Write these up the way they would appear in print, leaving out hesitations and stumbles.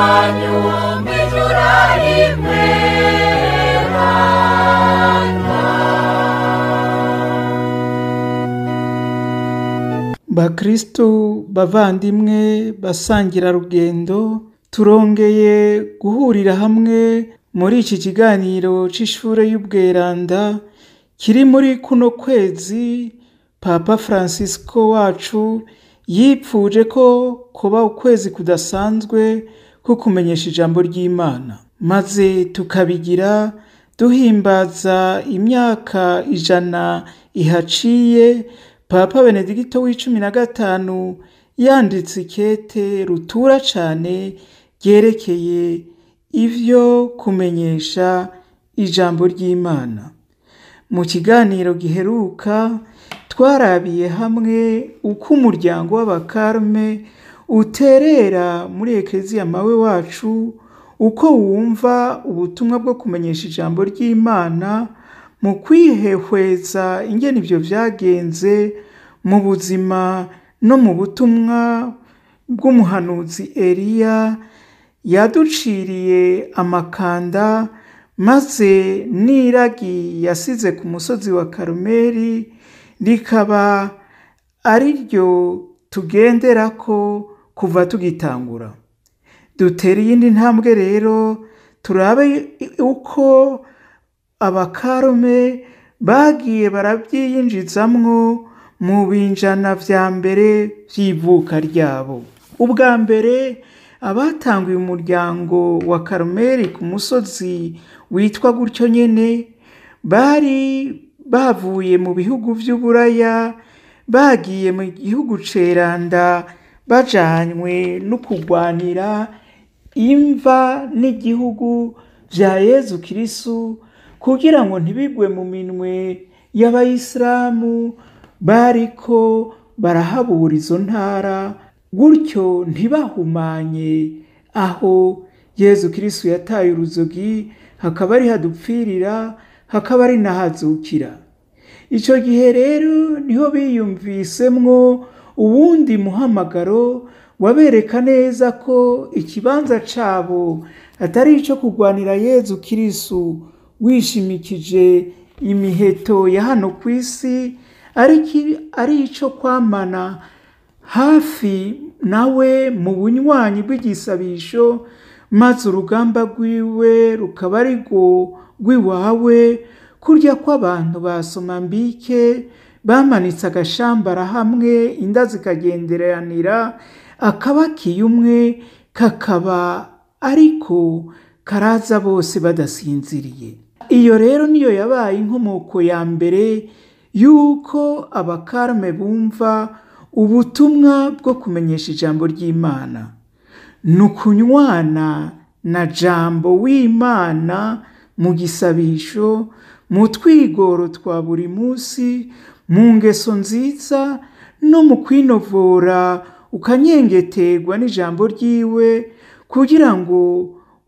wanyu mwijura imweranda. Bakristo bavandimwe basangira rugendo, turongeye guhurira hamwe muri iki kiganiro c'ishure y'ubweranda kiri muri kuno kwezi Papa Francisco wacu yipfuje ko kuba ukwezi kudasanzwe ko kumenyesha ijambo ry'Imana, maze tukabigira duhimbaza imyaka 100 ihaciye Papa Benedikito w'15 yanditse ikete rutura cane ryerekeye ivyo kumenyesha ijambo ry'Imana. Mu kiganiro giheruka twarabiye hamwe uko umuryango w'abakarme uterera muri Ekleziya mawe wacu, uko wumva ubutumwa bwo kumenyesha ijambo ry'Imana mu kwihehweza ingene ivyo vyagenze mu buzima no mu butumwa bw'umuhanuzi Eliya yaduciriye amakanda, maze n'iragi yasize ku musozi wa Karumeli rikaba ari ryo tugenderako kuva tugitangura. Dutera iyindi ntambwe rero turabe uko abakarme bagiye baravyiyinjizamwo mu binjana vya mbere vy'ivuka ryabo. Ubwa mbere abatanguye umuryango wa Karumeli ku musozi witwa gutyo nyene bari bavuye mu bihugu vy'Uburaya, bagiye mu gihugu ceranda bajanywe no kugwanira imva n'igihugu vya Yezu Kristu kugira ngo ntibigwe mu minwe y'abayisilamu bariko barahabura izo ntara, gutyo ntibahumanye aho Yezu Kristu yataye uruzogi, hakaba ari hadupfirira, hakaba ari nahazukira. Ico gihe rero niho biyumvisemwo uwundi muhamagaro wabereka neza ko ikibanza cabo atari ico kugwanira Yezu Kristu wishimikije imiheto ya hano kw'isi, ari ico kwamana hafi nawe mu bunywanyi bw'igisabisho, maze urugamba rwiwe rukaba ari rwo rw'iwawe, kurya kw'abantu ba Somambike bamanitse agashambara hamwe inda zikagenderanira, akabakiye umwe kakaba ariko karaza bose badasinziriye. Iyo rero niyo yabaye inkomoko ya mbere yuko abakarme bumva ubutumwa bwo kumenyesha ijambo ry'Imana, nukunywana na jambo w'Imana mu gisabisho, mu twigoro twa buri munsi, mu ngeso nziza no mu kwinovora ukanyengeterwa n'ijambo ryiwe, kugira ngo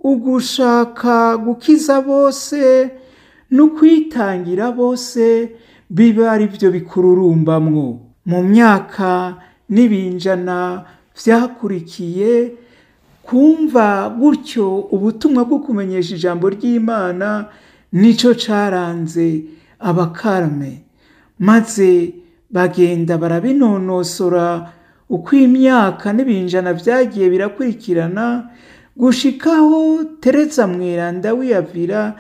ugushaka gukiza bose no kwitangira bose bibe ari byo bikururumbamwo. Mu myaka n'ibinjana vyakurikiye, kumva gutyo ubutumwa bwo kumenyesha ijambo ry'Imana nico caranze abakarme, maze bagenda barabinonosora uko imyaka n'ibinjana vyagiye birakurikirana, gushikaho Tereza Mweranda w'Iyavira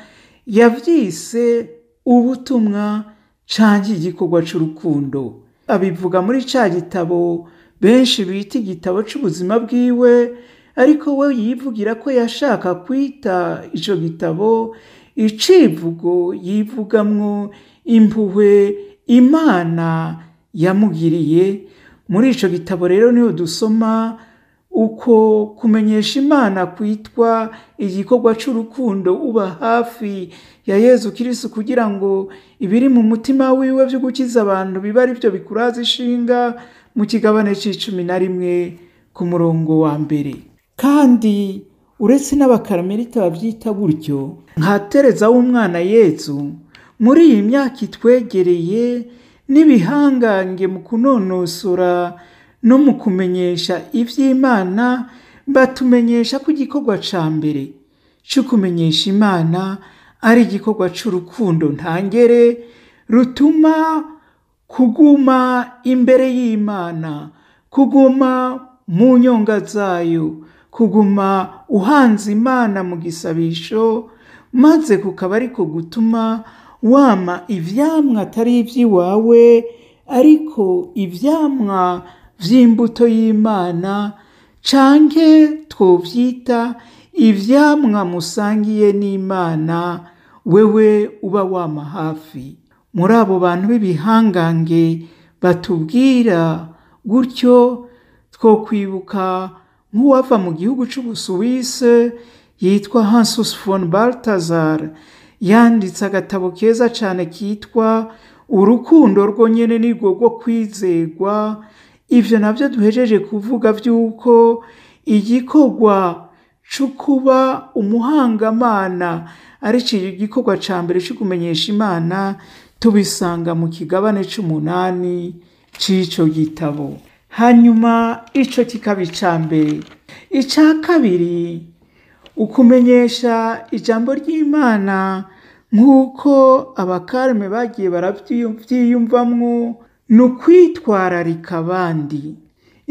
yavyise ubutumwa canke igikorwa c'urukundo. Abivuga muri ca gitabo benshi bita igitabo c'ubuzima bwiwe, ariko we yivugira ko yashaka kwita ico gitabo icivugo yivugamwo impuhwe Imana yamugiriye. Muri ico gitabo rero niho dusoma uko kumenyesha Imana kwitwa igikorwa c'urukundo, uba hafi ya Yezu Kristu kugira ngo ibiri mu mutima wiwe vyo gukiza abantu biba ari vyo bikuraza ishinga, mu kigabane c'11 ku murongo wa mbere. Kandi uretse n'abakarmelita bavyita gutyo nka Tereza w'umwana Yezu, muri iyi myaka itwegereye n'ibihangange mu kunonosora no mu kumenyesha ivy'Imana batumenyesha ko igikorwa ca mbere cyo kumenyesha Imana ari igikorwa c'urukundo ntangere rutuma kuguma imbere y'Imana, kuguma mu nyonga zayo, kuguma uhanze Imana mu gisabisho, maze kukaba ariko gutuma wama ivyamwa atari ivy'iwawe ariko ivyamwa vy'imbuto y'Imana, canke twovyita ivyamwa musangiye n'Imana wewe uba wama hafi. Muri abo bantu b'ibihangange batubwira gutyo, twokwibuka nk'uwava mu gihugu c'Ubusuwise yitwa Hansus von Balthasar, yanditse agatabo keza cane kitwa Urukundo rwo nyene nirwo rwo kwizerwa. Ivyo navyo duhejeje kuvuga vy'uko igikorwa co kuba umuhangamana ari igikorwa ca mbere co kumenyesha Imana, tubisanga mu kigabane c'8 c'ico gitabo. Hanyuma ico kikaba ica mbere. Ica kabiri, ukumenyesha ijambo ry'Imana nk'uko abakarme bagiye baravyiyumvamwo, ni ukwitwararika abandi.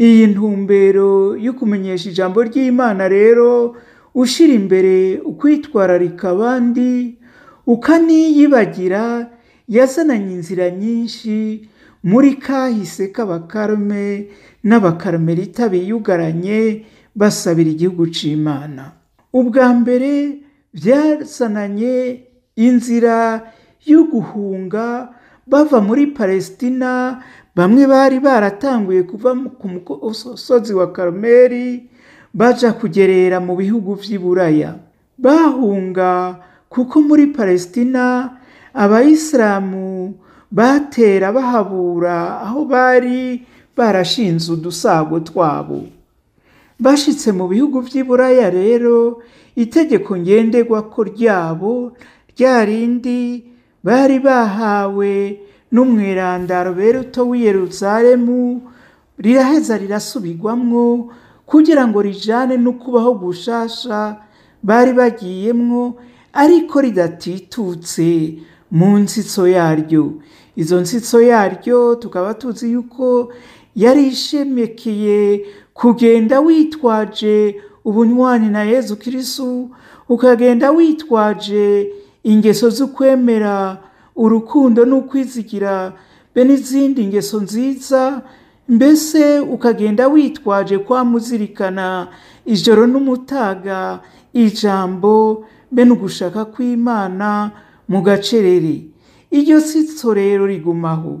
Iyi ntumbero yo kumenyesha ijambo ry'Imana rero, ushira imbere ukwitwararika abandi ukaniyibagira, yazananye inzira nyinshi muri kahise k'abakarme n'abakarumelita biyugaranye basabira igihugu c'Imana. Ubwa mbere byazananye inzira yo guhunga bava muri Palestina. Bamwe bari baratanguye kuva ku musozi wa Karumeli baja kugerera mu bihugu vy'i Buraya. Bahunga kuko muri Palestina abayisilamu batera bahabura aho bari barashinze udusago twabo. Bashitse mu bihugu vy'i Buraya rero, itegeko ngenderwako ryabo ryarindi bari bahawe n'umweranda Roberto w'i Yerusalemu riraheza rirasubirwamwo kugira ngo rijane no kubaho gushasha bari bagiyemwo, ariko ridatitutse mu nsitso yaryo. Izo nsitso yaryo tukaba tuzi yuko yari ishemekeye kugenda witwaje ubunywanyi na Yezu Kristu, ukagenda witwaje ingeso z'ukwemera, urukundo n'ukwizigira be n'izindi ngeso nziza, mbese ukagenda witwaje kwa muzirikana ijoro n'umutaga ijambo be n'ugushaka kw'Imana mu gacerere. Iryo sitso rero rigumaho.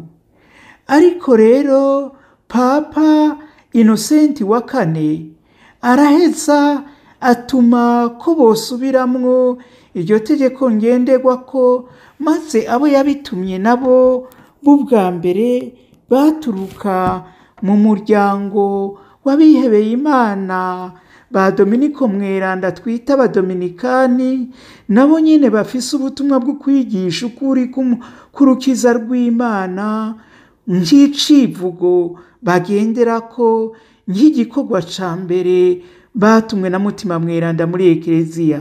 Ariko rero Papa Innocent wa kane araheza atuma ko bosubiramwo iryo tegeko ngenderwako, maze abo yabitumye nabo b'ubwa mbere baturuka mu muryango w'abihebeye Imana ba Dominiko Mweranda twita abadominikani, nabo nyene bafise ubutumwa bwo kwigisha ukuri k'urukiza rw'Imana nk'icivugo bagenderako, nk'igikorwa ca mbere batumwe na Mutima Mweranda muri Ekleziya.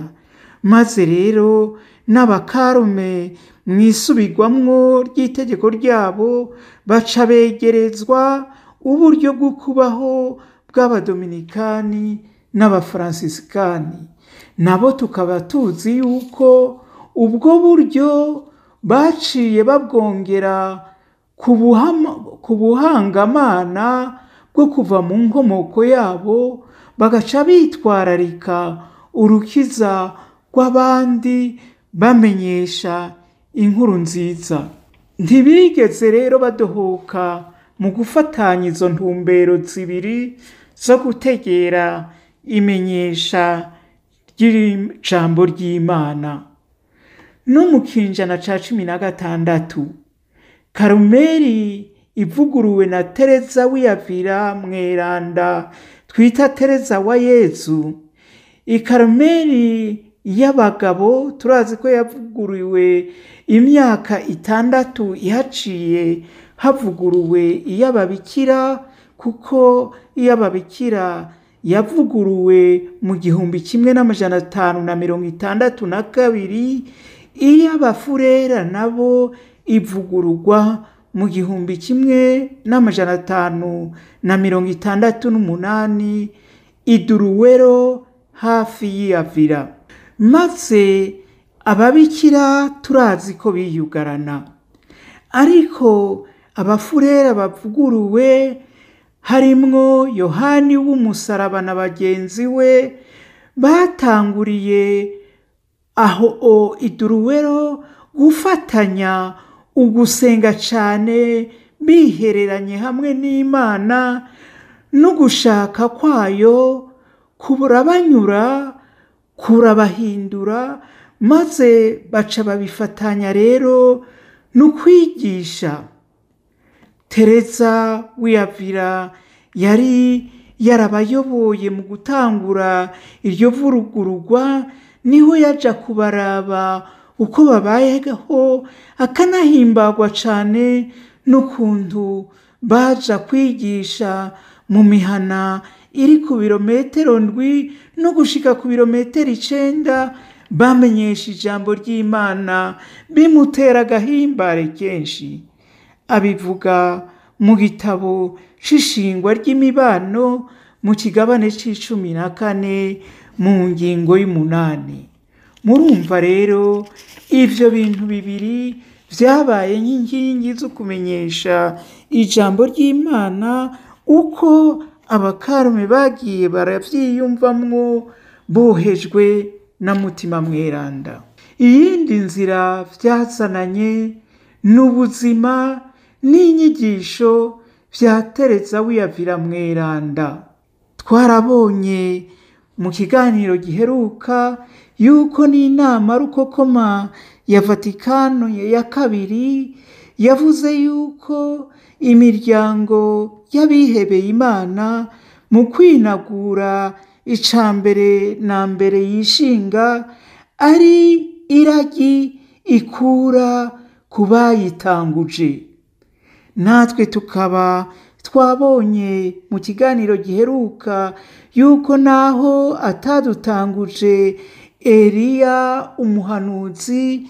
Maze rero n'abakarume mwisubirwamwo ry'itegeko ryabo baca begerezwa uburyo bwo kubaho bw'abadominikani n'abafransisikani. Nabo tukaba tuzi yuko ubwo buryo baciye babwongera ku buhangamana bwo kuva mu nkomoko yabo, bagaca bitwararika urukiza rw'abandi bamenyesha inkuru nziza. Ntibigeze rero badohoka mu gufatanya izo ntumbero zibiri zo gutegera imenyesha ry'ijambo ry'Imana. No mu kinjana ca 16 Karumeli ivuguruwe na Tereza w'Iyavira Mweranda twita Tereza wa Yezu. Ikarumeli y'abagabo turazi ko yavuguruwe imyaka 6 ihaciye havuguruwe iy'ababikira, kuko iy'ababikira yavuguruwe mu 1562, iy'abafurera nabo ivugururwa mu 1568 iduruwero hafi y'Iyavira. Maze ababikira turazi ko biyugarana, ariko abafurera bavuguruwe harimwo Yohani w'umusaraba na bagenzi we batanguriye aho iduruwero gufatanya ugusenga cane bihereranye hamwe n'Imana no gushaka kwayo kurabanyura kurabahindura, maze baca babifatanya rero no kwigisha. Tereza w'Iyavira yari yarabayoboye mu gutangura iryo vurugurugwa, niho yaja kubaraba uko babayeho, akanahimbagwa cane n'ukuntu baja kwigisha mu mihana iri ku birometero ndwi no gushika ku birometero 9, bamenyesha ijambo ry'Imana bimutera agahimbare kenshi. Abivuga mu gitabo c'ishingwa ry'imibano mu kigabane c'14 mu ngingo y'8. Murumva rero ivyo bintu bibiri vyabaye nk'inkingi zo kumenyesha ijambo ry'Imana uko abakarume bagiye baravyiyumvamwo bohejwe na Mutima Mweranda. Iyindi nzira vyazananye n'ubuzima n'inyigisho vya Tereza w'Iyavira Mweranda. Twarabonye mu kiganiro giheruka yuko n'inama rukokoma ya Vatikano ya kabiri yavuze yuko imiryango y'abihebeye Imana mu kwinagura icambere na mbere yishinga ari iragi ikura ku bayitanguje. Natwe tukaba twabonye mu kiganiro giheruka yuko naho atadutanguje Eliya umuhanuzi,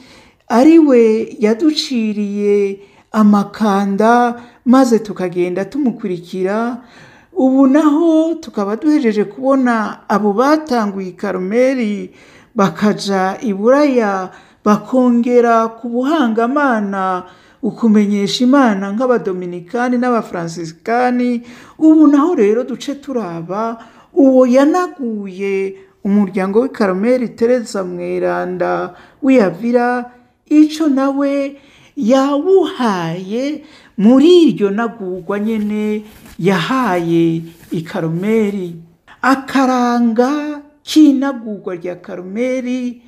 ari we yaduciriye amakanda maze tukagenda tumukurikira. Ubu naho tukaba duhejeje kubona abo batanguye Karumeli bakaja Iburaya bakongera ku buhangamana ukumenyesha Imana nk'abadominikani n'abafransisikani. Ubu naho rero duce turaba uwo yanaguye umuryango w'i Karumeli Tereza Mweranda w'Iyavira, ico nawe yawuhaye muri iryo nagurwa nyene yahaye i Karumeli. Akaranga k'inagurwa rya Karumeli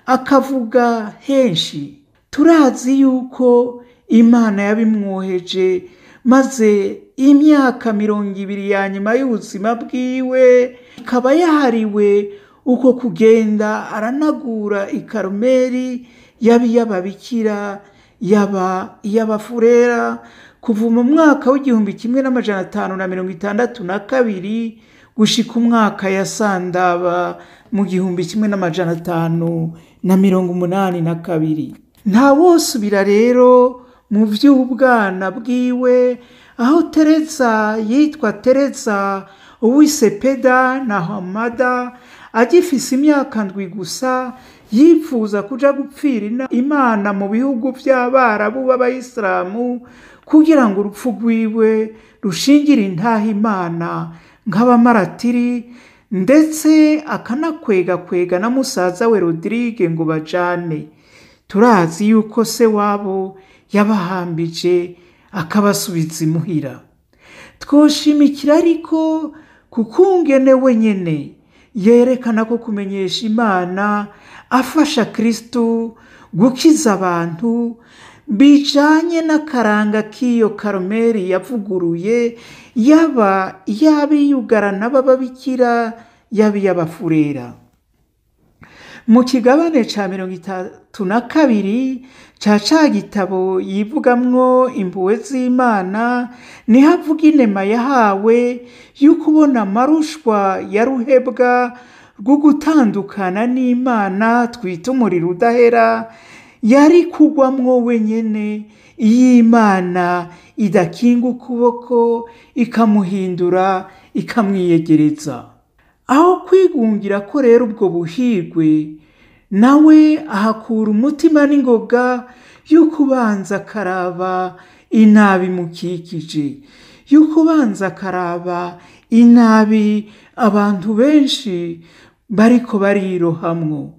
akavuga henshi. Turazi yuko Imana yabimwoheje, maze imyaka 20 ya nyuma y'ubuzima bwiwe ikaba yahariwe uko kugenda aranagura i Karumeli, yaba iy'ababikira yaba iy'abafurera, kuva mu mwaka w'1562 gushika umwaka yasandaba mu 1582. Ntawosubira rero mu vy'ubwana bwiwe, aho Tereza yitwa Tereza uwisepeda na Hamada agifise imyaka ndwi gusa, yifuza kuja gupfira Imana mu bihugu vy'Abarabu b'Abayisilamu kugira ngo urupfu rwiwe rushingire intaha Imana nk'abamaratiri, ndetse akanakwega na musaza we Rodrigue ngo bajane. Turazi yuko se wabo yabahambije akabasubiza imuhira. Twoshimikira ariko kukungene wenyene yerekana ko kumenyesha Imana afasha Kristo gukiza abantu bijanye n'akaranga k'iyo Karumeli yavuguruye, yaba y'abiyugarana b'ababikira yaba iy'abafurera. mu kigabane ca 32 ca ca gitabo yivugamwo impuhwe z'Imana niho avuga inema yahawe y'ukubona amarushwa ya ruhebwa rwo gutandukana n'Imana twita umuriro udahera yari kugwamwo wenyene iyo Imana idakinga ukuboko ikamuhindura ikamwiyegereza. Aho kwigungira ko rero ubwo buhirwe, nawe ahakura umutima n'ingoga y'ukubanza akaraba inabi imukikije, y'ukubanza akaraba inabi abantu benshi bariko barirohamwo,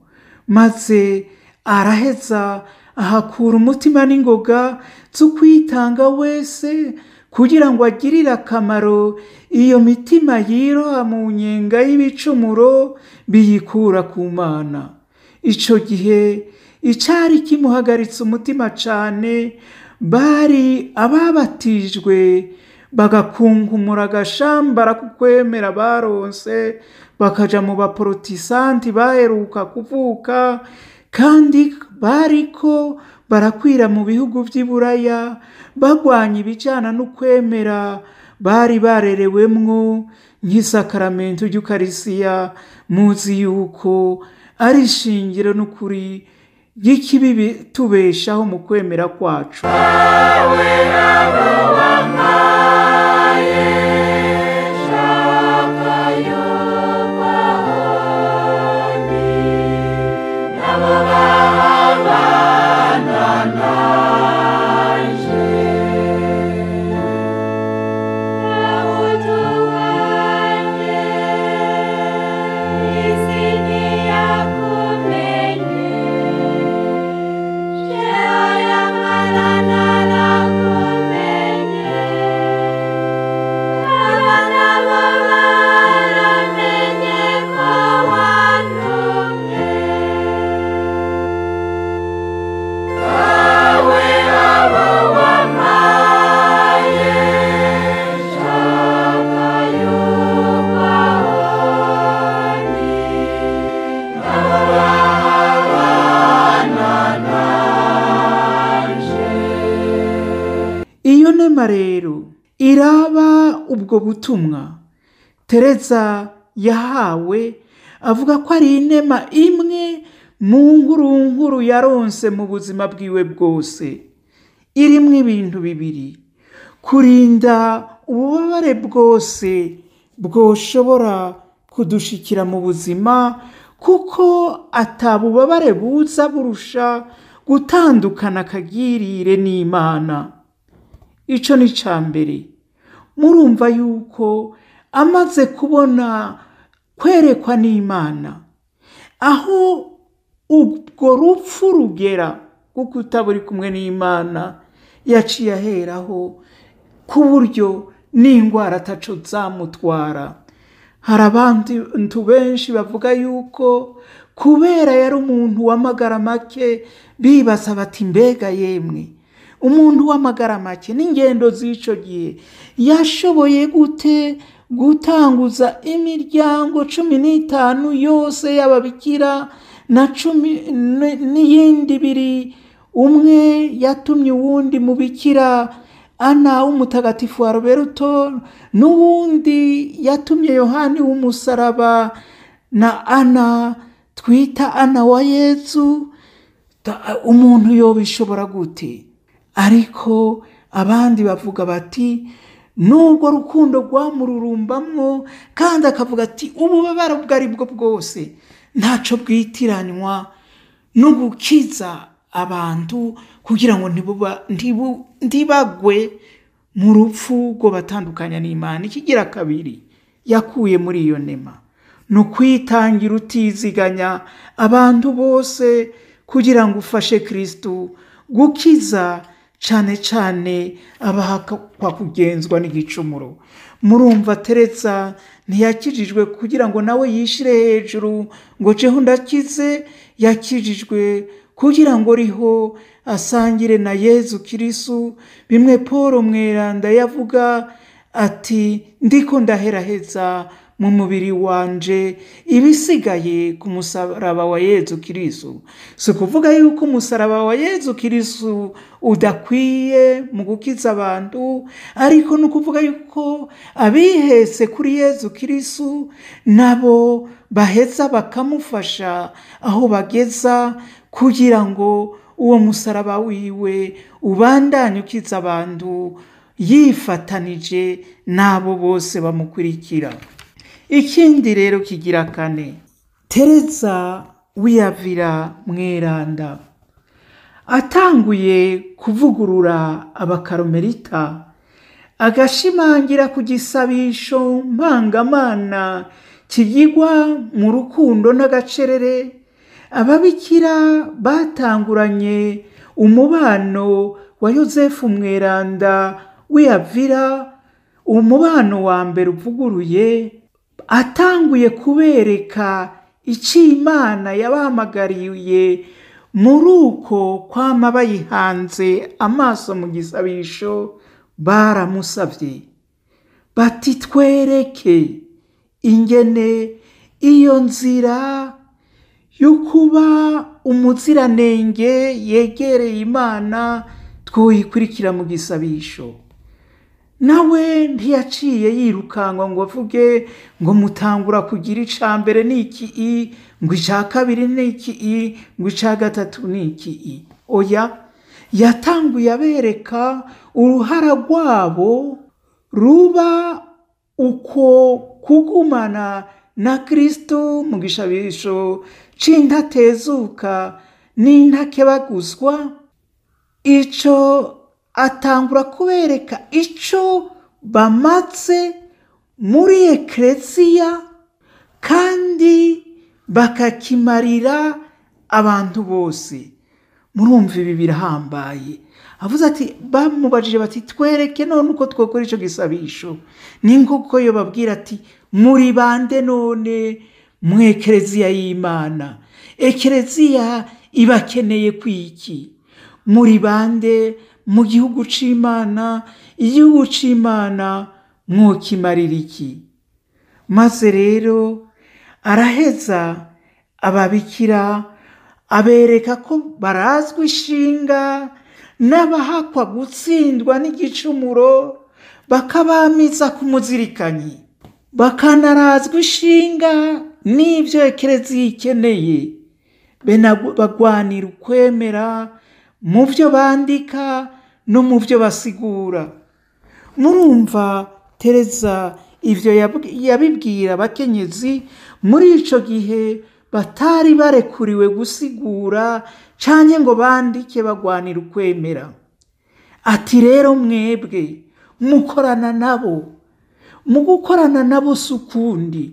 maze araheza ahakura umutima n'ingoga zo kwitanga wese kugira ngo agirire akamaro iyo mitima yiroha mu nyenga y'ibicumuro biyikura ku Mana. Ico gihe icari kimuhagaritse umutima cane bari ababatijwe bagakunkumura agashambara kukwemera baronse bakaja mu baprotestanti baheruka kuvuka, kandi bariko barakwira mu bihugu vy'Iburaya bagwanya ibijana n'ukwemera bari barerewemwo nk'isakaramento ry'Ukarisiya. Muzi yuko ari ishingiro n'ukuri ry'ikibi tubeshaho mu kwemera kwacu. Iyo nema rero iraba ubwo butumwa Tereza yahawe, avuga ko ari inema imwe mu nkuru yaronse mu buzima bwiwe bwose, irimwo ibintu bibiri: kurinda ububabare bwose bwoshobora kudushikira mu buzima, kuko atabubabare buza burusha gutandukana akagirire n'Imana. Ico ni ca mbere. Murumva yuko amaze kubona kwerekwa n'Imana, aho ubwo rupfu rugera kuko utaburi kumwe n'Imana, yaciye aheraho ku buryo n'ingwara ataco zamutwara. Hari abantu benshi bavuga yuko kubera yari umuntu w'amagara make, bibaza bati mbega yemwe umuntu w'amagara make n'ingendo z'ico gihe yashoboye gute gutanguza imiryango 15 yose y'ababikira na 10 n'iyindi biri, umwe yatumye uwundi mubikira Ana w'umutagatifu wa Roberto, n'uwundi yatumye Yohani w'umusaraba, na Ana twita Ana wa Yesu. Umuntu yobishobora gute? Ariko abandi bavuga bati nubwo rukundo rwamururumbamwo, kandi akavuga ati ububabare ubwo ari bwo bwose ntaco bwitiranywa no gukiza abantu kugira ngo ntibagwe mu rupfu rwo batandukanya n'Imana. Ikigira kabiri yakuye muri iyo nema no kwitangira utiziganya abantu bose kugira ngo ufashe Kristo gukiza cane cane abahakwa kugenzwa n'igicumuro. Murumva Tereza ntiyakijijwe kugira ngo nawe yishire hejuru ngo jeho ndakize, yakijijwe kugira ngo riho asangire na Yezu Kristo, bimwe Paul mweranda yavuga ati ndiko ndaheraheza mu mubiri wanje ibisigaye ku musaraba wa Yezu Kristo. Si ukuvuga yuko umusaraba wa Yezu Kristo udakwiye mu gukiza abantu, ariko ni ukuvuga yuko abihese kuri Yezu Kristo nabo baheza bakamufasha aho bageza, kugira ngo uwo musaraba wiwe ubandanye ukiza abantu yifatanije n'abo bose bamukurikira. Ikindi rero kigira kane, Tereza wiyavira mweranda atanguye kuvugurura abakaromerita, agashimangira ku gisabisho mpangamana kigirwa mu rukundo n'agacerere ababikira batanguranye umubano wa Yosefu mweranda wiyavira, umubano wa mbere uvuguruye, atanguye kubereka icyo Imana yabahamagariye muri uko kwama bayihanze amaso mu gisabisho. Baramusavye bati twereke ingene iyo nzira y'ukuba umuziranenge yegereye Imana twoyikurikira mu gisabisho. Nawe ntiyaciye yirukanwa ngo avuge ngo mutangura kugira ica mbere n'iki, ngo ica kabiri n'iki, ngo ica gatatu n'iki. Oya, yatanguye abereka uruhara rwabo ruba uko kugumana na Kristo mu gisabisho c'intatezuka n'intakebaguzwa. Ico atangura kubereka ico bamaze muri ekleziya kandi bakakimarira abantu bose. Murumva ibi birahambaye. Avuze ati, bamubajije bati twereke none uko twokora ico gisabisho. Ni nk'uko yo babwira ati muri bande none mu ekleziya y'Imana? Ekleziya ibakeneye kwiki? Muri bande mu gihugu c'Imana? Igihugu c'Imana mwokimarira iki? Maze rero araheza ababikira abereka ko barazwi ishinga n'abahakwa gutsindwa n'igicumuro, bakabamiza ku muzirikanyi, bakanarazwa ishinga n'ivyo ekleziya ikeneye, bagwanira ukwemera mu vyo bandika no mu vyo basigura. Murumva Tereza ivyo yabibwira abakenyezi muri ico gihe batari barekuriwe gusigura canke ngo bandike bagwanira ukwemera. Ati rero mwebwe mukorana nabo, mu gukorana nabo sukundi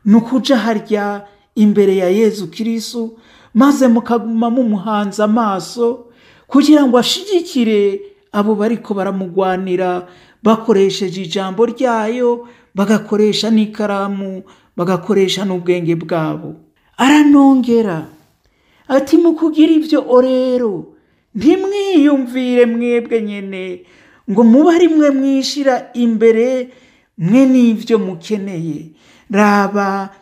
nukuja harya imbere ya Yezu Kristo, maze mukaguma mumuhanze amaso kugira ngo ashigikire abo bariko baramugwanira bakoresheje ijambo ryayo, bagakoresha n'ikaramu, bagakoresha n'ubwenge bwabo. Aranongera ati mu kugira ivyo rero ntimwiyumvire mwebwe nyene ngo muba ari mwe mwishira imbere mwe n'ivyo mukeneye. Raba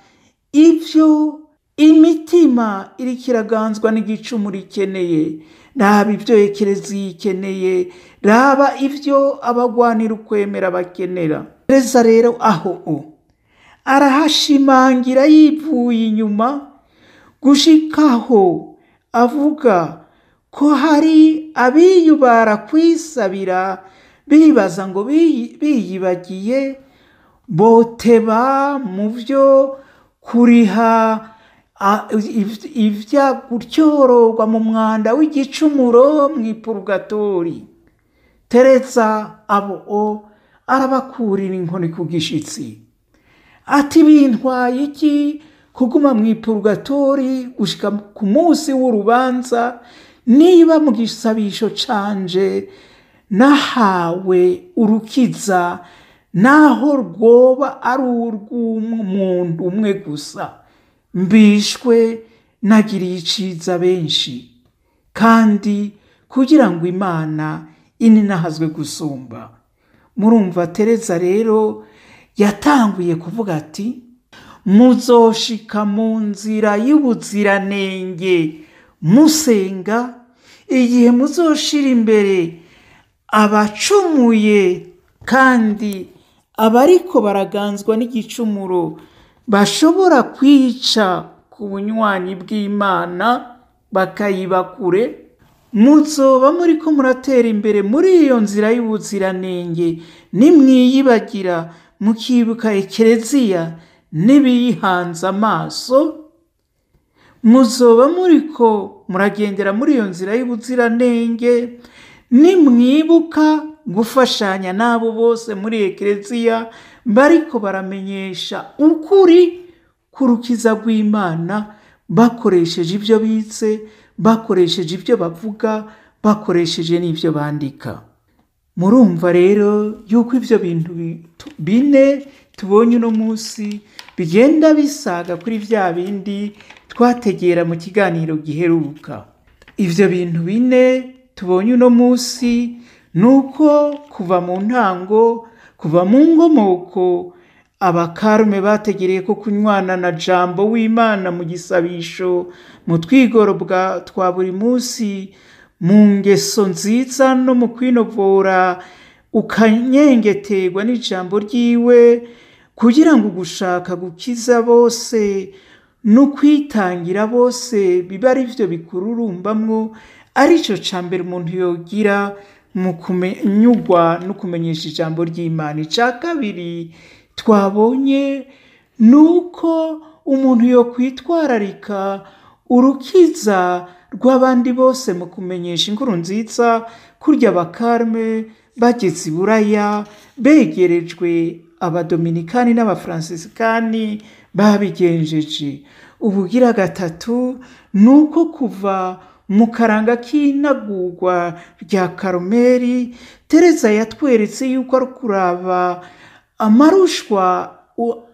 ivyo imitima iriko iraganzwa n'igicumuro ikeneye, raba ivyo ekleziya ikeneye, raba ivyo abagwanira ukwemera bakenera. Tereza rero aho arahashimangira yivuye inyuma, gushikaho avuga ko hari abiyubara kwisabira bibaza ngo biyibagiye, boteba mu vyo kuriha ivya gutyororwa mu mwanda w'igicumuro mw'ipurugatori. Tereza abo arabakurira inkoni ku gishitsi. Ati bintwaye iki kuguma mw'ipurugatori gushika ku munsi w'urubanza, niba mu gisabisho canje nahawe urukiza, naho rwoba ari urw'umuntu umwe gusa, mbishwe nagiriye iciza benshi, kandi kugira ngo Imana ininahazwe gusumba. Murumva Tereza rero yatanguye kuvuga ati muzoshika mu nzira y'ubuziranenge musenga, igihe muzoshira imbere abacumuye kandi abariko baraganzwa n'igicumuro bashobora kwica ku bunywanyi bw'Imana bakayiba kure. Muzoba muriko muratera imbere muri iyo nzira y'ubuziranenge nimwiyibagira mukibuka ekereziya n'ibiyihanze amaso. Muzoba muriko muragendera muri iyo nzira y'ubuziranenge nimwibuka gufashanya n'abo bose muri ekereziya bariko baramenyesha ukuri k'urukiza rw'Imana bakoresheje ibyo bize, bakoresheje ibyo bavuga, bakoresheje n'ibyo bandika. Murumva rero yuko ibyo bintu bine tubonye uno munsi bigenda bisaga kuri bya bindi twategera mu kiganiro giheruka. Ibyo bintu bine tubonye uno munsi ni uko kuva mu ntango, kuva mu ngomoko, abakarume bategereye ko kunywana na jambo w'Imana mu gisabisho, mu twigoro twa buri munsi, mu ngeso nziza no mu kwinovora ukanyengeterwa n'ijambo ryiwe, kugira ngo gushaka gukiza bose no kwitangira bose biba ari byo bikururumbamwo, arico ca mbere umuntu yogira mu kumenyugwa no kumenyesha ijambo ry'Imana. Ica kabiri twabonye nuko umuntu yokwitwararika urukiza rw'abandi bose mu kumenyesha inkuru nziza, kurya abakarume bageze i Buraya begerejwe abadominikani n'abafransisikani babigenjeje. Ubugira gatatu nuko kuva mu karanga k'inagurwa rya Karumeli, Tereza yatweretse yuko ari kuraba amarushwa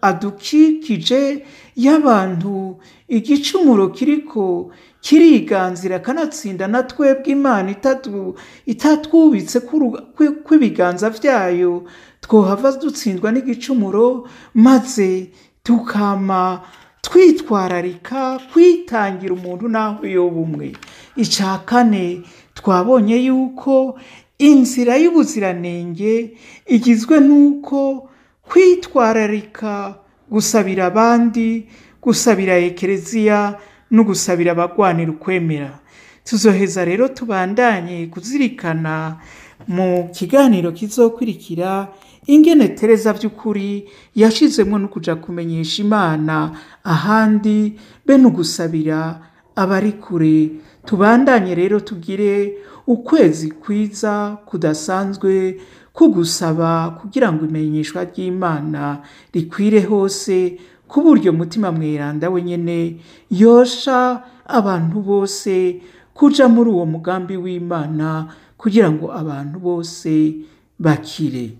adukikije y'abantu igicumuro kiriko kiriganzira kanatsinda na twebwe Imana itatwubitse kw'ibiganza vyayo, twohava dutsindwa n'igicumuro maze tukama twitwararika kwitangira umuntu naho yoba umwe. Ica kane twabonye yuko inzira y'ubuziranenge igizwe nuko kwitwararika gusabira abandi, gusabira ekereziya no gusabira abagwanira ukwemera. Tuzoheza rero tubandanye kuzirikana mu kiganiro kizokurikira ingene Tereza by'ukuri yashizemwo no kuja kumenyesha Imana ahandi be no gusabira abari kure. Tubandanye rero tugire ukwezi kwiza kudasanzwe kugusaba kugira ngo imenyeshwa ry'Imana rikwire hose, ku buryo mutima mweranda wenyene yosha abantu bose kuja muri uwo mugambi w'Imana kugira ngo abantu bose bakire.